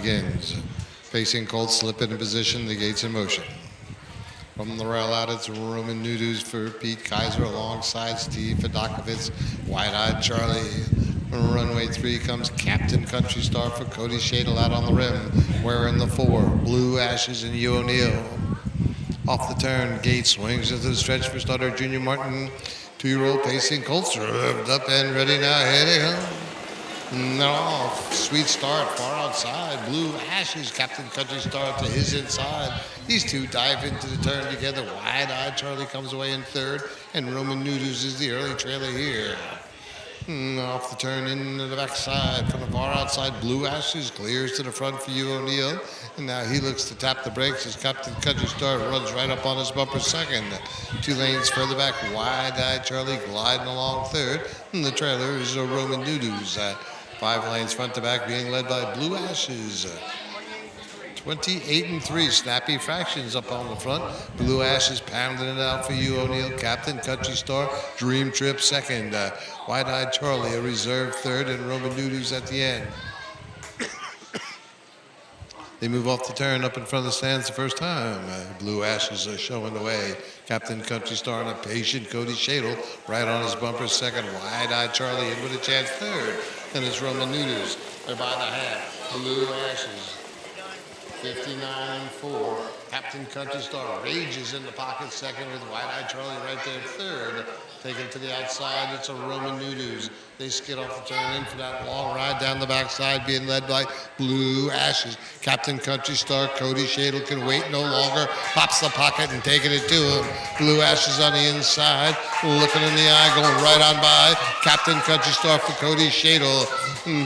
[SPEAKER 1] begins. Facing Colt, slip into position, the gates in motion. From the rail out, it's Roman Nudus for Pete Kaiser alongside Steve Fedokovitz. Wide-eyed Charlie. Runway 3 comes Captain Country Star for Cody Shadle out on the rim. Wearing the 4, Blue Ashes and Hugh O'Neill. Off the turn, Gate swings into the stretch for starter Junior Martin. 2-year-old Pacing Colts revved up and ready now. Here they come. And they're off. Sweet start, far outside. Blue Ashes, Captain Country Star to his inside. These two dive into the turn together. Wide-eyed Charlie comes away in third, and Roman Nudus is the early trailer here. Off the turn into the backside. From the far outside, Blue Ashes clears to the front for Hugh O'Neill. And now he looks to tap the brakes as Captain Country Star runs right up on his bumper second. 2 lanes further back, wide-eyed Charlie gliding along third. And the trailer is a Roman Nudus. 5 lanes front to back being led by Blue Ashes. 28-3, snappy fractions up on the front. Blue Ashes pounding it out for Hugh O'Neill. Captain Country Star, Dream Trip second. Wide-eyed Charlie, a reserve third, and Roman Nudus at the end. They move off the turn up in front of the stands the first time. Blue Ashes are showing the way. Captain Country Star and a patient Cody Shadle right on his bumper second. Wide-eyed Charlie in with a chance third. Then it's Roman Nudus. They're by the half. Blue Ashes. 59-4. Captain Country Star rages in the pocket second with Wide-eyed Charlie right there third. Taken to the outside, it's a Roman Nudus. They skid off the turn in for that long ride down the backside being led by Blue Ashes. Captain Country Star, Cody Shadle can wait no longer. Pops the pocket and taking it to him. Blue Ashes on the inside, looking in the eye, going right on by. Captain Country Star for Cody Shadle.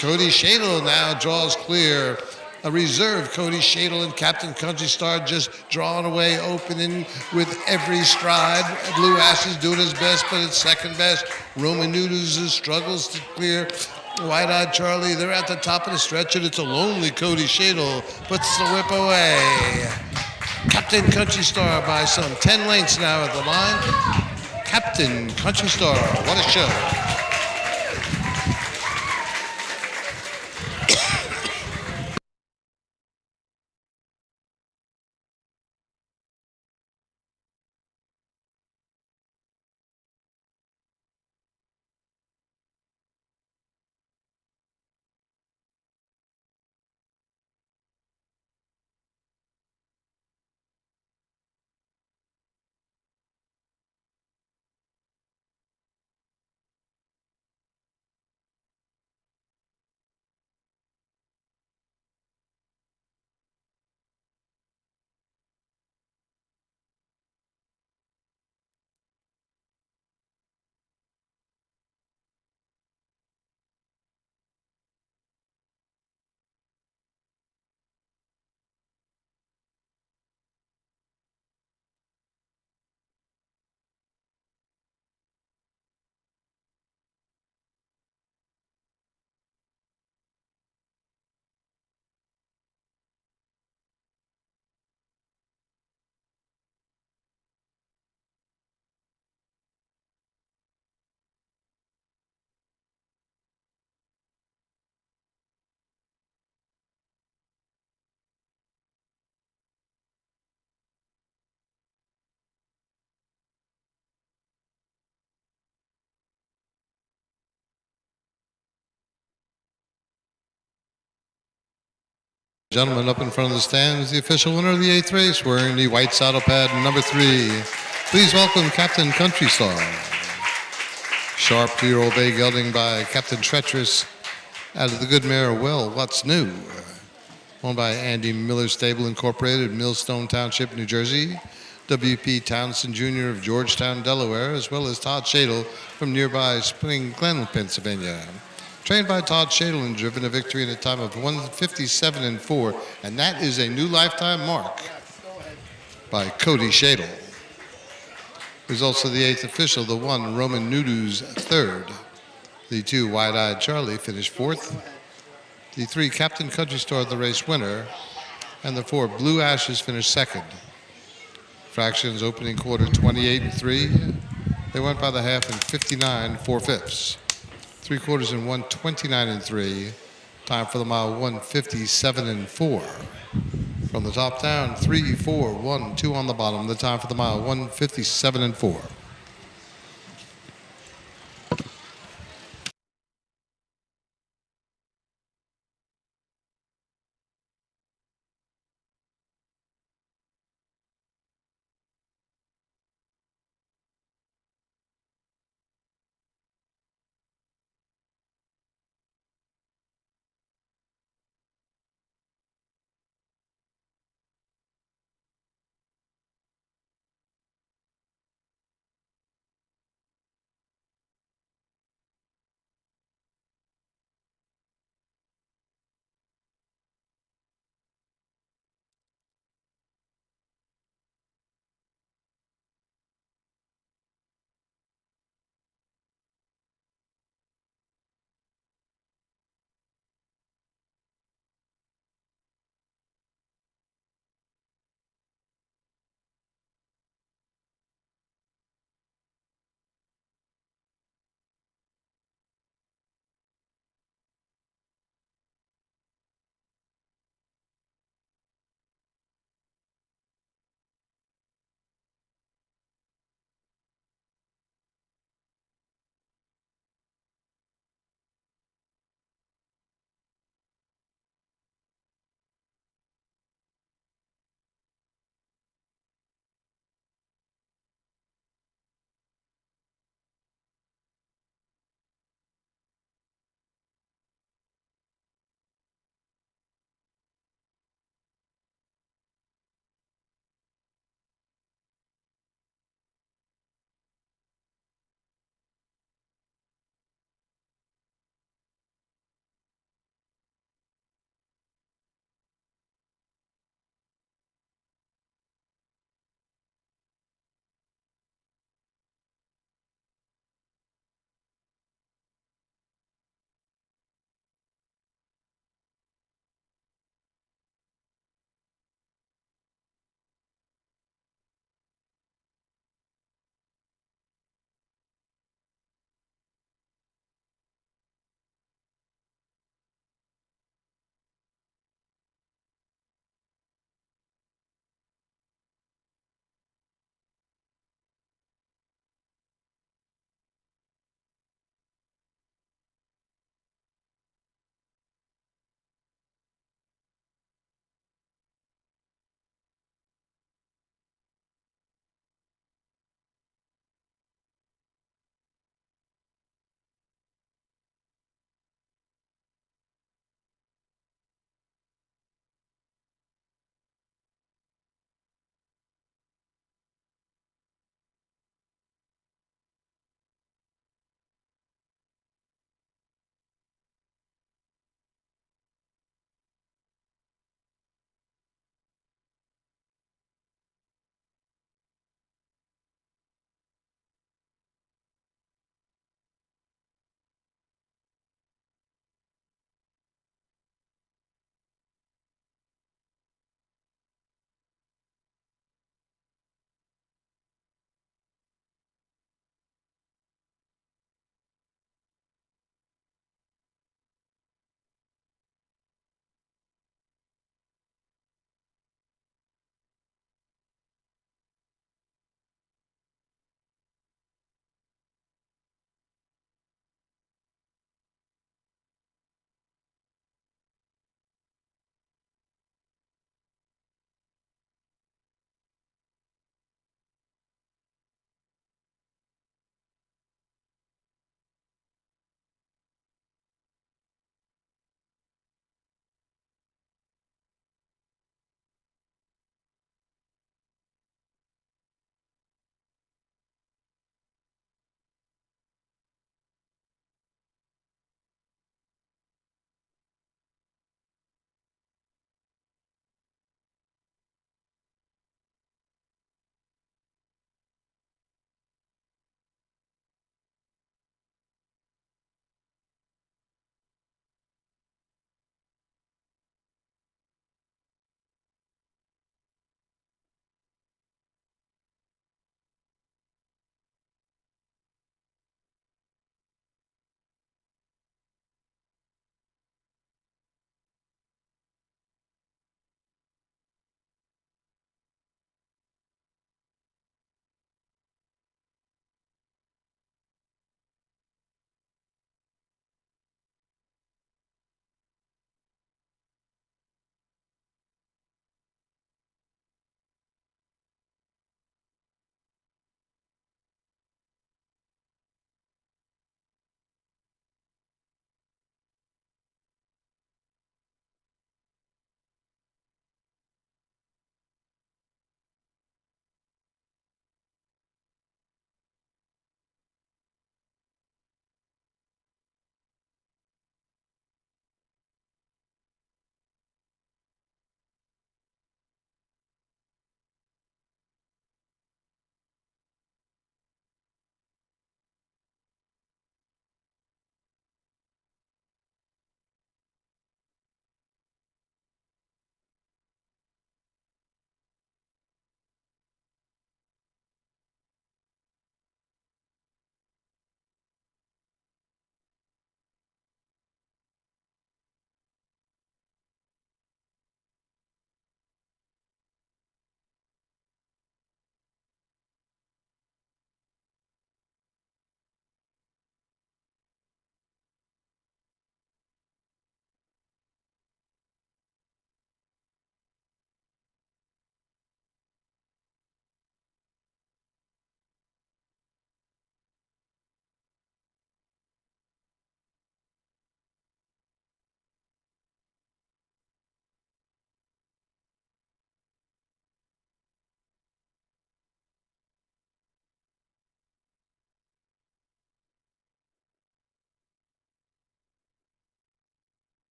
[SPEAKER 1] Cody Shadle now draws clear. A reserve Cody Shadle and Captain Country Star just drawing away, opening with every stride. Blue Ashes doing his best, but it's second best. Roman Nudus struggles to clear. Wide-eyed Charlie, they're at the top of the stretch, and it's a lonely Cody Shadle. Puts the whip away. Captain Country Star by some 10 lengths now at the line. Captain Country Star, what a show. Gentlemen, up in front of the stand is the official winner of the 8th race, wearing the white saddle pad number 3. Please welcome Captain Country Star. Sharp 2-year-old bay gelding by Captain Treacherous out of the good mare, Well, What's New? Owned by Andy Miller Stable Incorporated, Millstone Township, New Jersey. W.P. Townsend Jr. of Georgetown, Delaware, as well as Todd Shadle from nearby Spring Glen, Pennsylvania. Trained by Todd Shadle and driven to victory in a time of 1:57.4, and that is a new lifetime mark by Cody Shadle. Who's also the 8th official, the 1 Roman Nudus 3rd. The 2 Wide-eyed Charlie finished 4th. The 3 Captain Country Star, the race winner, and the 4 Blue Ashes finished 2nd. Fractions opening quarter 28-3. They went by the half in 59 4/5. 3/4 in 129-3. Time for the mile 157 and 4. From the top down, 3, 4, 1, 2 on the bottom. The time for the mile 157 and 4.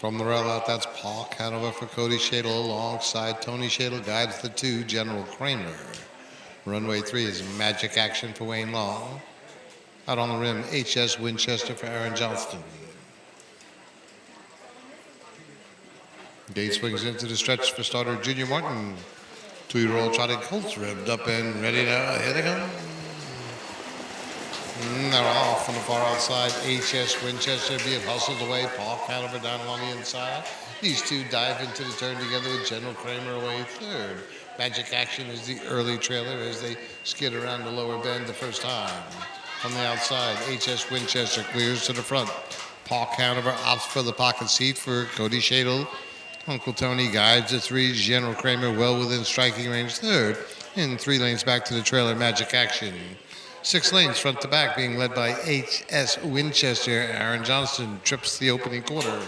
[SPEAKER 1] From the rail out, that's Paul Hanover for Cody Shadle alongside Tony Shadle guides the 2, General Kramer. Runway 3 is Magic Action for Wayne Long. Out on the rim, HS Winchester for Aaron Johnston. Gate swings into the stretch for starter Junior Martin. 2-year-old trotting colts revved up and ready now. Here they come. They're off on the far outside. HS Winchester being hustled away. Paul Hanover down along the inside. These two dive into the turn together with General Kramer away third. Magic Action is the early trailer as they skid around the lower bend the first time. On the outside, HS Winchester clears to the front. Paul Hanover opts for the pocket seat for Cody Shadle. Uncle Tony guides the 3, General Kramer well within striking range third. In 3 lanes back to the trailer, Magic Action. 6 lanes front to back being led by HS Winchester. Aaron Johnston trips the opening quarter.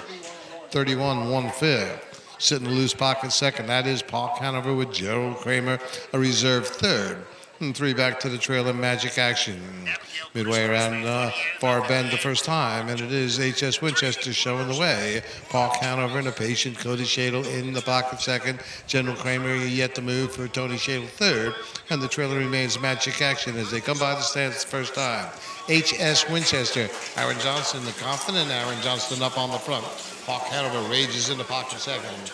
[SPEAKER 1] 31 1/5. Sitting in the loose pocket second. That is Paul Hanover with Gerald Kramer, a reserve third. And 3 back to the trailer, Magic Action. Midway around far bend the first time, and it is HS Winchester showing the way. Paul Hanover and a patient Cody Shadle in the pocket second. General Kramer yet to move for Tony Shadle third, and the trailer remains Magic Action as they come by the stands the first time. HS Winchester, Aaron Johnston, the confident Aaron Johnston up on the front. Paul Hanover rages in the pocket second.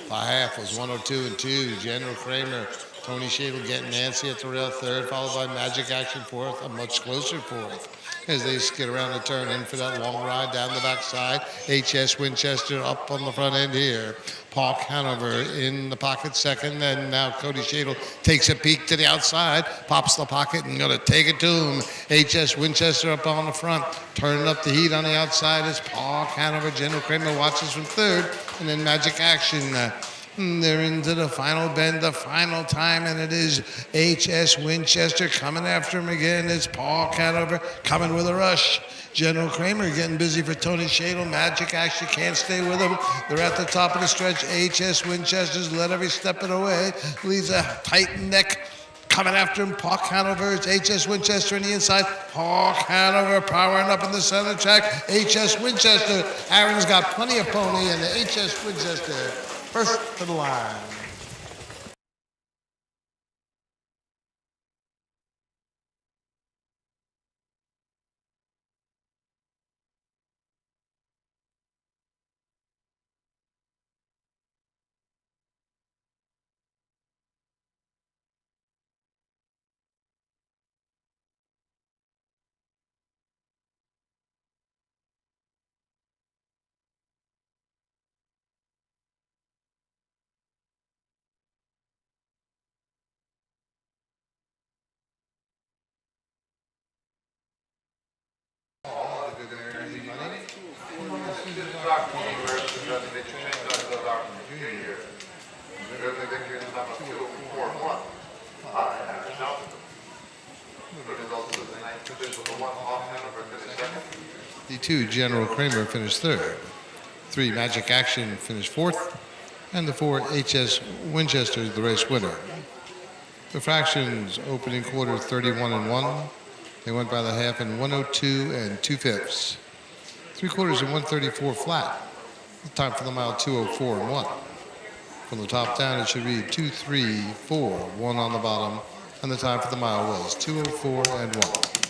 [SPEAKER 1] By half was 102 and 2. General Kramer, Tony Shadle getting Nancy at the rail third, followed by Magic Action fourth, a much closer fourth. As they skid around the turn in for that long ride down the backside. HS Winchester up on the front end here. Paul Hanover in the pocket second, and now Cody Shadle takes a peek to the outside, pops the pocket and gonna take it to him. HS Winchester up on the front, turning up the heat on the outside as Paul Hanover. General Kramer watches from third, and then Magic Action. They're into the final bend, the final time, and it is HS Winchester coming after him again. It's Paul Hanover coming with a rush. General Kramer getting busy for Tony Shadle. Magic Action can't stay with him. They're at the top of the stretch. HS Winchester's led every step of the way. Leaves a tight neck. Coming after him, Paul Hanover. It's HS Winchester on the inside. Paul Hanover powering up in the center track. HS Winchester. Aaron's got plenty of pony, and the HS Winchester first to the line. The 2, General Kramer, finished third. 3, Magic Action finished fourth. And the 4, HS Winchester, is the race winner. The fractions opening quarter 31 and 1. They went by the half in 102 and 2/5. 3/4 in 134 flat. The time for the mile 204 and 1. From the top down, it should read 2, 3, 4, 1 on the bottom, and the time for the mile was 204 and 1.